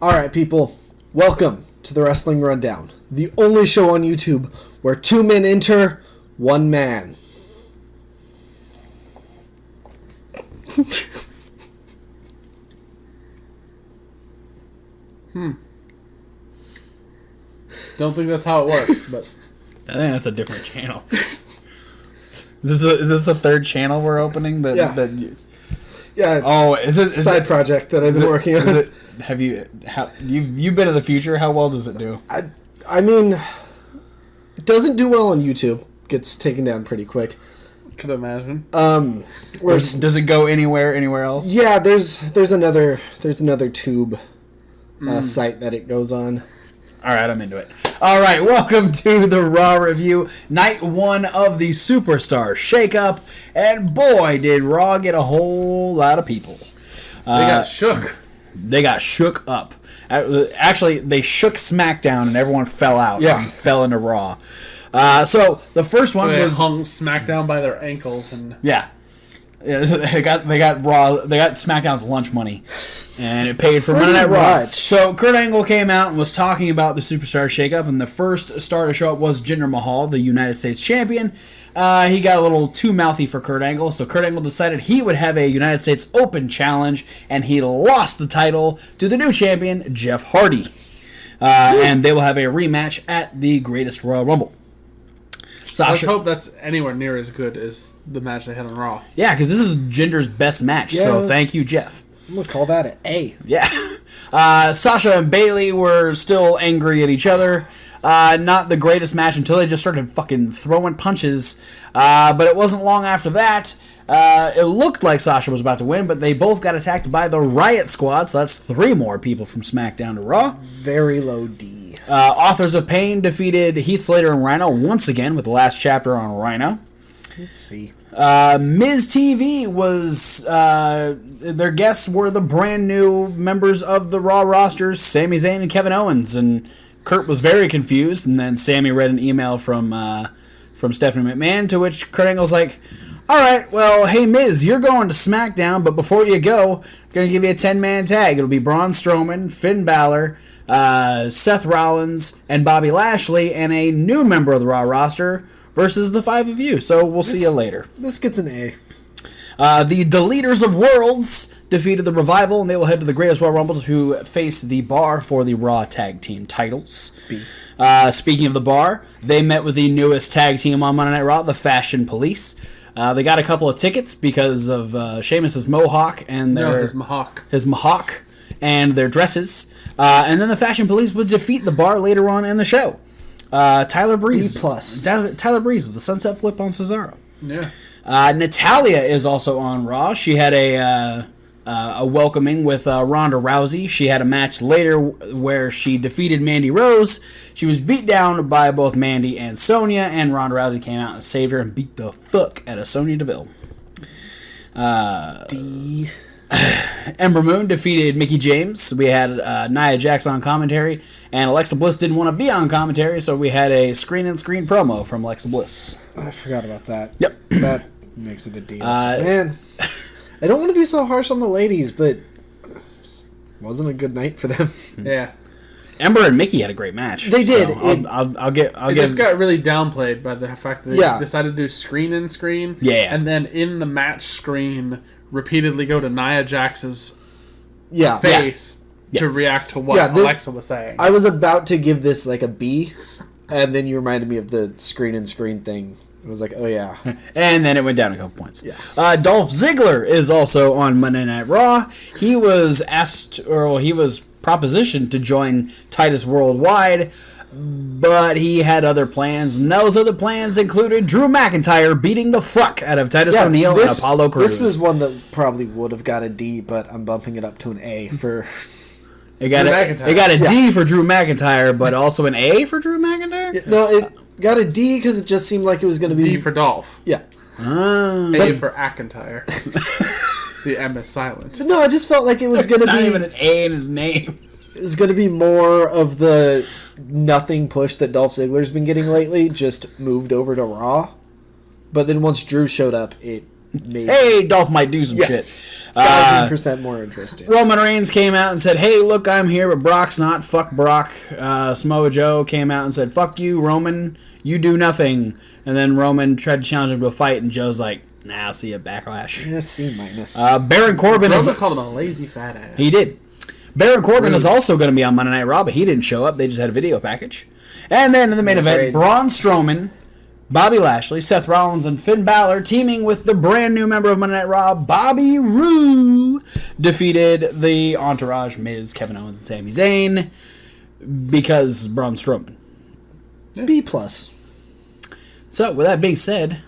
All right, people, welcome to the Wrestling Rundown, the only show on YouTube where two men enter, one man. Don't think that's how it works, but I think that's a different channel. Is this the third channel we're opening? Yeah. Oh, is it side project that I've been working on? You've been in the future? How well does it do? I mean, it doesn't do well on YouTube. Gets taken down pretty quick. could imagine. Does it go anywhere else? Yeah, there's another tube site that it goes on. All right, I'm into it. All right, welcome to the Raw Review, night one of the Superstar Shakeup, and boy, did Raw get a whole lot of people. They got shook. They got shook up. Actually, they shook SmackDown, and everyone fell out and fell into Raw. So the first one they was hung SmackDown by their ankles, and they got SmackDown's lunch money, and it paid for Monday Night Raw. So Kurt Angle came out and was talking about the Superstar Shakeup, and the first star to show up was Jinder Mahal, the United States Champion. He got a little too mouthy for Kurt Angle, so Kurt Angle decided he would have a United States Open challenge, and he lost the title to the new champion, Jeff Hardy. And they will have a rematch at the Greatest Royal Rumble. Let's hope that's anywhere near as good as the match they had on Raw. Yeah, because this is Jinder's best match, so thank you, Jeff. I'm going to call that an A. Yeah. Sasha and Bayley were still angry at each other. Not the greatest match until they just started fucking throwing punches. But it wasn't long after that. It looked like Sasha was about to win, but they both got attacked by the Riot Squad, so that's 3 more people from SmackDown to Raw. Very low D. Authors of Pain defeated Heath Slater and Rhino once again with the last chapter on Rhino. Let's see. Miz TV was... their guests were the brand new members of the Raw rosters, Sami Zayn and Kevin Owens, and Kurt was very confused, and then Sami read an email from Stephanie McMahon, to which Kurt Angle's like, alright, well, hey Miz, you're going to SmackDown, but before you go, I'm going to give you a 10-man tag. It'll be Braun Strowman, Finn Balor, Seth Rollins, and Bobby Lashley, and a new member of the Raw roster versus the 5 of you. So we'll see you later. This gets an A. The Deleters of Worlds defeated the Revival, and they will head to the Greatest Royal Rumble to face the Bar for the Raw Tag Team titles. Speaking of the Bar, they met with the newest tag team on Monday Night Raw, the Fashion Police. They got a couple of tickets because of Sheamus's mohawk and his mohawk and their dresses. And then the Fashion Police would defeat the Bar later on in the show. Tyler Breeze. B+. Tyler Breeze with the sunset flip on Cesaro. Yeah. Natalia is also on Raw. She had a welcoming with Ronda Rousey. She had a match later where she defeated Mandy Rose. She was beat down by both Mandy and Sonya, and Ronda Rousey came out and saved her and beat the fuck out of Sonya Deville. D. Ember Moon defeated Mickie James. We had Nia Jax on commentary, and Alexa Bliss didn't want to be on commentary, so we had a screen-and-screen promo from Alexa Bliss. I forgot about that. Yep. That makes it a D. Man, I don't want to be so harsh on the ladies, but it wasn't a good night for them. Yeah. Ember and Mickie had a great match. They did. So It just got really downplayed by the fact that they decided to do screen-and-screen. Yeah. And then in the match screen, repeatedly go to Nia Jax's face to react to what Alexa was saying. I was about to give this like a B, and then you reminded me of the screen thing. It was like, oh yeah. And then it went down a couple points. Yeah. Dolph Ziggler is also on Monday Night Raw. He was propositioned to join Titus Worldwide, but he had other plans, and those other plans included Drew McIntyre beating the fuck out of Titus O'Neil and Apollo Crews. This is one that probably would have got a D, but I'm bumping it up to an A for... It got a D for Drew McIntyre, but also an A for Drew McIntyre? No, it got a D because it just seemed like it was going to be... D for Dolph. Yeah. A for McIntyre. The M is silent. No, I just felt like it was going to be... not even an A in his name. It was going to be more of the nothing push that Dolph Ziggler's been getting lately, just moved over to Raw. But then once Drew showed up, it made... Hey, Dolph might do some shit. 1,000% more interesting. Roman Reigns came out and said, hey, look, I'm here, but Brock's not. Fuck Brock. Samoa Joe came out and said, fuck you, Roman. You do nothing. And then Roman tried to challenge him to a fight, and Joe's like, nah, I'll see you at Backlash. Yeah, C-. Baron Corbin also called him a lazy fat ass. He did. Baron Corbin is also going to be on Monday Night Raw, but he didn't show up. They just had a video package. And then in the main event, Braun Strowman, Bobby Lashley, Seth Rollins, and Finn Balor, teaming with the brand new member of Monday Night Raw, Bobby Roode, defeated the Entourage, Miz, Kevin Owens, and Sami Zayn, because Braun Strowman. Yeah. B+. So, with that being said,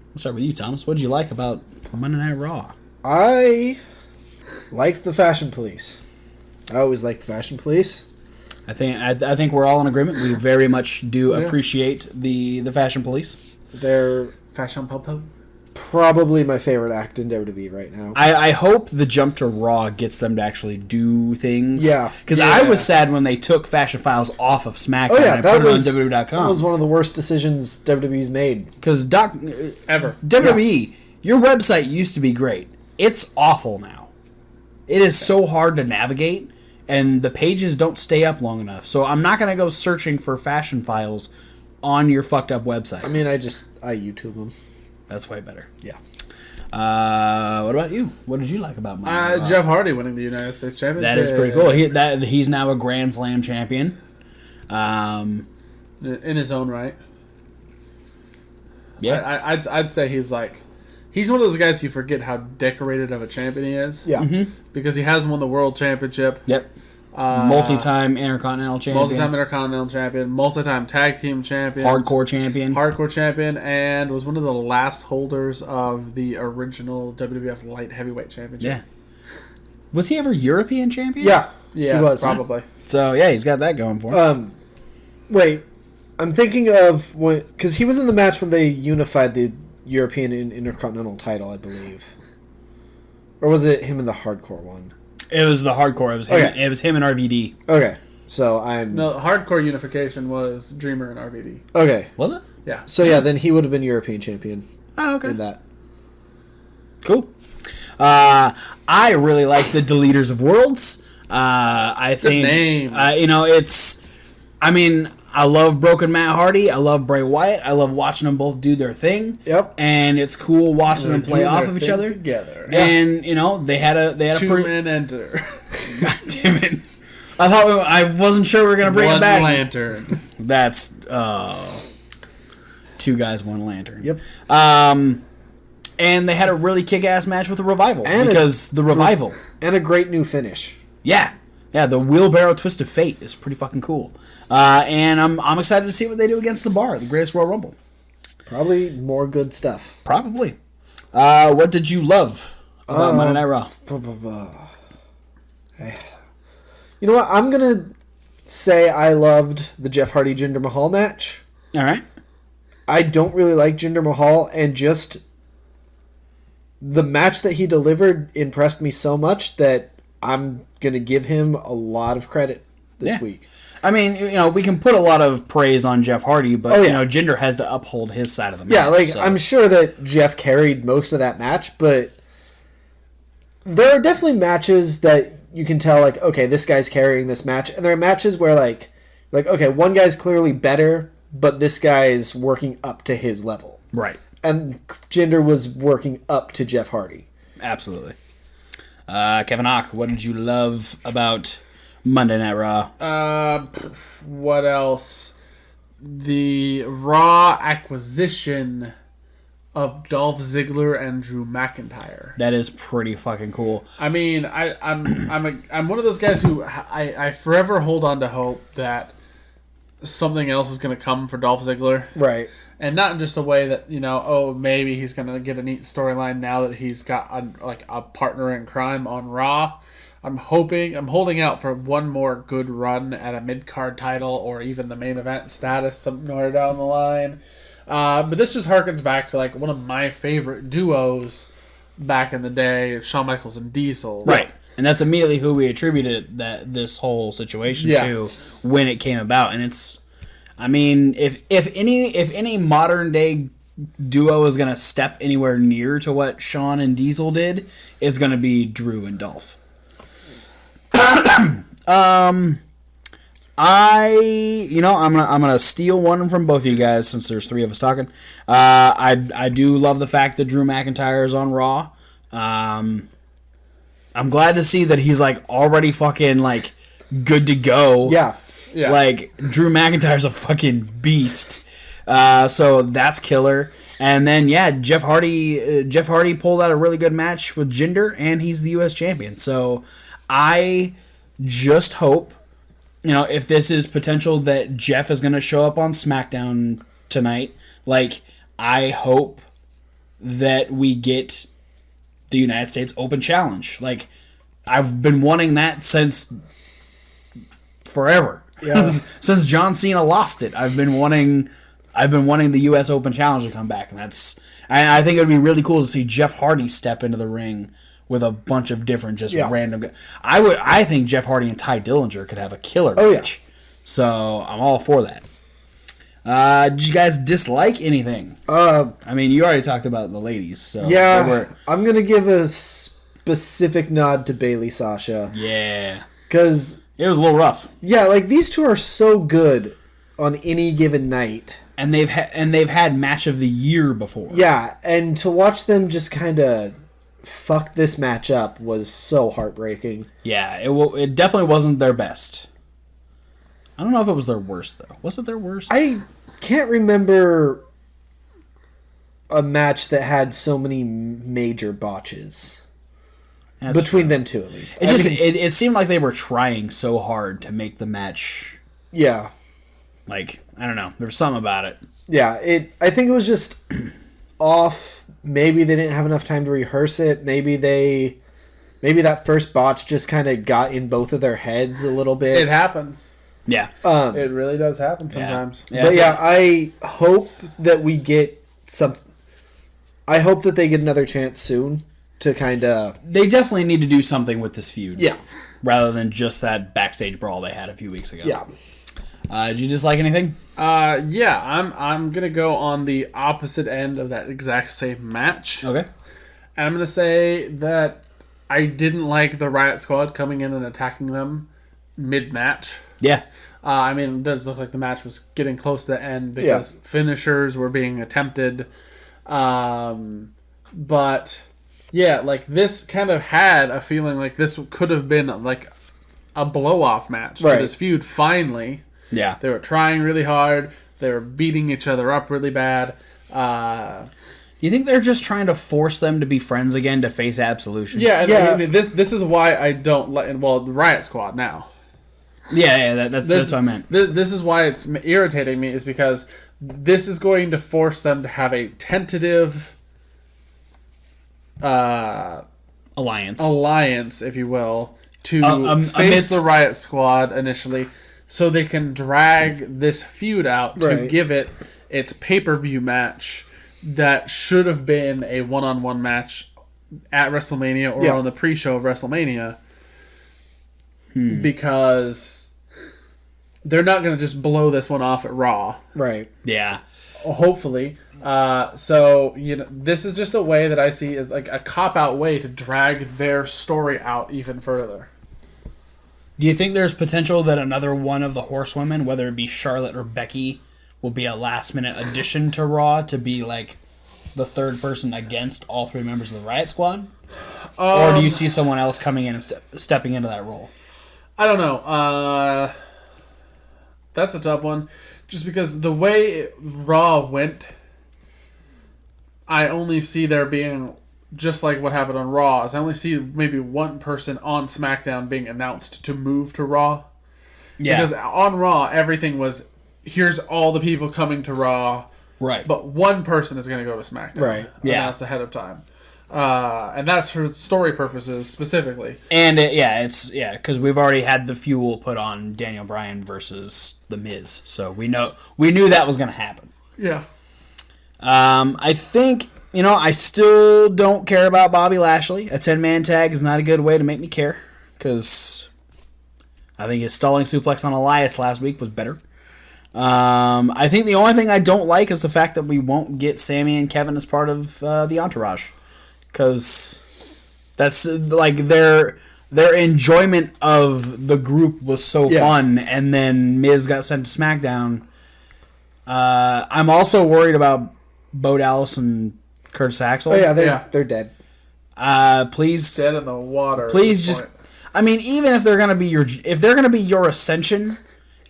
let's start with you, Thomas. What did you like about Monday Night Raw? I liked the Fashion Police. I always liked the Fashion Police. I think we're all in agreement. We very much do appreciate the Fashion Police. They're Fashion Popo. Probably my favorite act in WWE right now. I hope the jump to Raw gets them to actually do things. Yeah. Because I was sad when they took Fashion Files off of SmackDown and put it on WWE.com. That was one of the worst decisions WWE's made. Because Ever. WWE, your website used to be great. It's awful now. It is so hard to navigate, and the pages don't stay up long enough. So I'm not going to go searching for Fashion Files on your fucked up website. I mean, I YouTube them. That's way better. Yeah. What about you? What did you like about Monday Night? Jeff Hardy winning the United States Championship. That is pretty cool. He's now a Grand Slam champion. In his own right. Yeah. I'd say he's one of those guys you forget how decorated of a champion he is. Yeah. Mm-hmm. Because he has won the World Championship. Yep. Multi-time Intercontinental Champion. Multi-time Intercontinental Champion. Multi-time Tag Team Champion. Hardcore Champion. And was one of the last holders of the original WWF Light Heavyweight Championship. Yeah. Was he ever European Champion? Yeah. Yeah, he was. probably. So, yeah, he's got that going for him. Wait. I'm thinking of when... Because he was in the match when they unified the European and Intercontinental title, I believe. Or was it him in the Hardcore one? It was the Hardcore. It was him. Okay. It was him and RVD. Okay, so Hardcore unification was Dreamer and RVD. Okay, was it? Yeah. So yeah, then he would have been European champion. Oh, okay. In that. Cool. I really like the Deleters of Worlds. I think name. It's. I mean, I love Broken Matt Hardy. I love Bray Wyatt. I love watching them both do their thing. Yep. And it's cool watching them play off of each other together. And they had a two-man enter. God damn it! I wasn't sure we were gonna bring it back. One lantern. That's two guys, one lantern. Yep. And they had a really kick-ass match with the Revival the Revival and a great new finish. Yeah, the wheelbarrow twist of fate is pretty fucking cool. And I'm excited to see what they do against the Bar, the Greatest Royal Rumble. Probably more good stuff. Probably. What did you love about Monday Night Raw? You know what? I'm gonna say I loved the Jeff Hardy Jinder Mahal match. All right. I don't really like Jinder Mahal, and just the match that he delivered impressed me so much that I'm gonna give him a lot of credit this week. I mean, we can put a lot of praise on Jeff Hardy, but Jinder has to uphold his side of the match. Yeah, I'm sure that Jeff carried most of that match, but there are definitely matches that you can tell, okay, this guy's carrying this match, and there are matches where, okay, one guy's clearly better, but this guy's working up to his level. Right. And Jinder was working up to Jeff Hardy. Absolutely. Kevin Ock, what did you love about Monday Night Raw? What else? The Raw acquisition of Dolph Ziggler and Drew McIntyre. That is pretty fucking cool. I mean, I'm one of those guys who I forever hold on to hope that something else is going to come for Dolph Ziggler. Right. And not in just a way that, maybe he's going to get a neat storyline now that he's got a partner in crime on Raw. I'm holding out for one more good run at a mid-card title or even the main event status somewhere down the line. But this just harkens back to one of my favorite duos back in the day, Shawn Michaels and Diesel. Right. And that's immediately who we attributed this whole situation to when it came about. And it's, I mean, if any modern day duo is going to step anywhere near to what Shawn and Diesel did, it's going to be Drew and Dolph. I'm gonna steal one from both of you guys since there's three of us talking. I do love the fact that Drew McIntyre is on Raw. I'm glad to see that he's like already fucking like good to go. Yeah. Like Drew McIntyre's a fucking beast. So that's killer. And then Jeff Hardy pulled out a really good match with Jinder, and he's the U.S. champion. So I just hope, if this is potential that Jeff is going to show up on SmackDown tonight, like, I hope that we get the United States Open Challenge. Like, I've been wanting that since forever. Yeah. Since John Cena lost it, I've been wanting the U.S. Open Challenge to come back, and I think it would be really cool to see Jeff Hardy step into the ring with a bunch of different random guys. I think Jeff Hardy and Ty Dillinger could have a killer match. So I'm all for that. Did you guys dislike anything? I mean, you already talked about the ladies. So I'm going to give a specific nod to Bayley Sasha. Yeah. Because it was a little rough. Yeah, like these two are so good on any given night. And they've had match of the year before. Yeah, and to watch them just kind of fuck this match up was so heartbreaking. Yeah, it definitely wasn't their best. I don't know if it was their worst, though. Was it their worst? I can't remember a match that had so many major botches. That's between true. them two, at least. It seemed like they were trying so hard to make the match. Yeah. Like, I don't know. There was something about it. Yeah, I think it was just off. Maybe they didn't have enough time to rehearse it. Maybe that first botch just kind of got in both of their heads a little bit. It happens. Yeah. It really does happen sometimes. Yeah. But I hope that we get some. I hope that they get another chance soon to kind of. They definitely need to do something with this feud. Yeah. Rather than just that backstage brawl they had a few weeks ago. Yeah. Did you dislike anything? I'm gonna go on the opposite end of that exact same match. Okay. And I'm gonna say that I didn't like the Riot Squad coming in and attacking them mid-match. Yeah. I mean, it does look like the match was getting close to the end because finishers were being attempted. But yeah, like this kind of had a feeling like this could have been like a blow-off match to this feud finally. Yeah. They were trying really hard. They were beating each other up really bad. You think they're just trying to force them to be friends again to face Absolution? Yeah, I mean, this is why I don't like. Well, the Riot Squad now. Yeah, that's what I meant. This is why it's irritating me, is because this is going to force them to have a tentative alliance, if you will, to face the Riot Squad initially, so they can drag this feud out to give it its pay-per-view match that should have been a one-on-one match at WrestleMania or on the pre-show of WrestleMania. Because they're not going to just blow this one off at Raw. Right. Yeah. Hopefully. So, this is just a way that I see as like a cop-out way to drag their story out even further. Do you think there's potential that another one of the horsewomen, whether it be Charlotte or Becky, will be a last-minute addition to Raw to be like the third person against all three members of the Riot Squad? Or do you see someone else coming in and stepping into that role? I don't know. That's a tough one. Just because the way Raw went, I only see there being, just like what happened on Raw, is I only see maybe one person on SmackDown being announced to move to Raw. Yeah. Because on Raw, everything was, here's all the people coming to Raw. Right. But one person is going to go to SmackDown. Right. Announced ahead of time. And that's for story purposes specifically. And because we've already had the fuel put on Daniel Bryan versus The Miz, so we knew that was going to happen. Yeah. I think I still don't care about Bobby Lashley. A 10-man tag is not a good way to make me care, because I think his stalling suplex on Elias last week was better. I think the only thing I don't like is the fact that we won't get Sammy and Kevin as part of the Entourage, because that's like their enjoyment of the group was so fun, and then Miz got sent to SmackDown. I'm also worried about Bo Dallas and Curtis Axel. Oh yeah, they're dead. Please, Dead in the water. please just. I mean, even if they're gonna be your Ascension,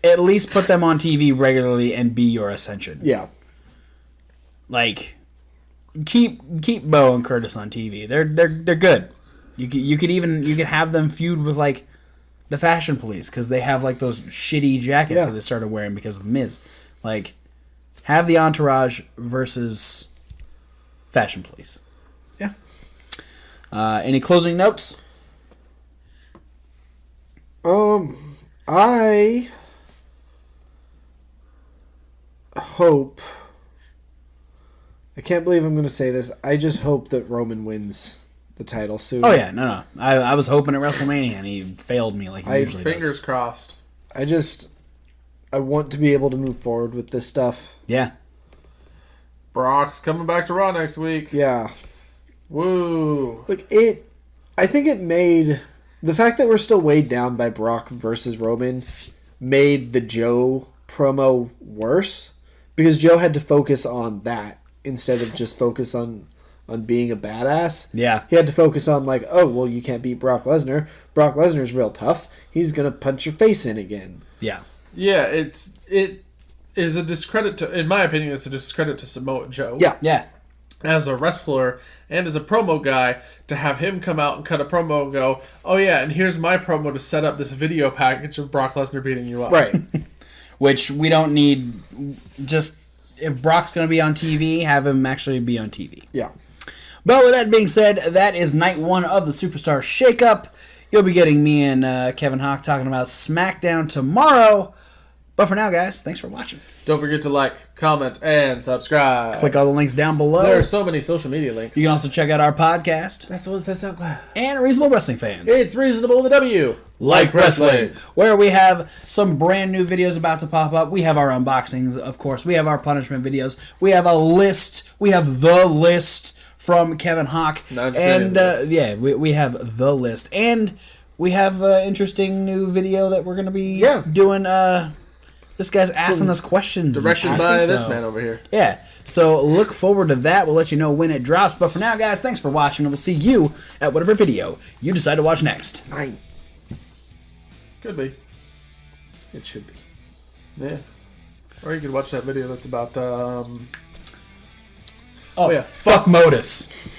at least put them on TV regularly and be your Ascension. Yeah. Like, keep Bo and Curtis on TV. They're good. You could have them feud with like the Fashion Police, because they have like those shitty jackets that they started wearing because of Miz. Like, have the Entourage versus Fashion Police. Yeah. Any closing notes? I hope. I can't believe I'm going to say this. I just hope that Roman wins the title soon. Oh yeah, no. I was hoping at WrestleMania, and he failed me like he usually does. Fingers crossed. I want to be able to move forward with this stuff. Yeah. Brock's coming back to Raw next week. Yeah. Woo. Like I think it made the fact that we're still weighed down by Brock versus Roman made the Joe promo worse, because Joe had to focus on that instead of just focus on being a badass. Yeah. He had to focus on like, oh, well, you can't beat Brock Lesnar. Brock Lesnar's real tough. He's going to punch your face in again. Yeah. Yeah, it is a discredit to, in my opinion, it's a discredit to Samoa Joe. Yeah. Yeah. As a wrestler and as a promo guy, to have him come out and cut a promo and go, oh yeah, and here's my promo to set up this video package of Brock Lesnar beating you up. Right. Which we don't need. Just, if Brock's going to be on TV, have him actually be on TV. Yeah. But with that being said, that is night one of the Superstar Shakeup. You'll be getting me and Kevin Hawk talking about SmackDown tomorrow. But for now, guys, thanks for watching. Don't forget to like, comment, and subscribe. Click all the links down below. There are so many social media links. You can also check out our podcast. That's the one that says SoundCloud. And Reasonable Wrestling Fans. It's reasonable with a W. Like Wrestling, where we have some brand new videos about to pop up. We have our unboxings, of course. We have our punishment videos. We have a list. We have the list from Kevin Hawk. And we have the list. And we have an interesting new video that we're going to be doing. This guy's asking us questions. Directed by this man over here. Yeah. So look forward to that. We'll let you know when it drops. But for now, guys, thanks for watching. And we'll see you at whatever video you decide to watch next. 9. Could be. It should be. Yeah. Or you could watch that video that's about, fuck Modus.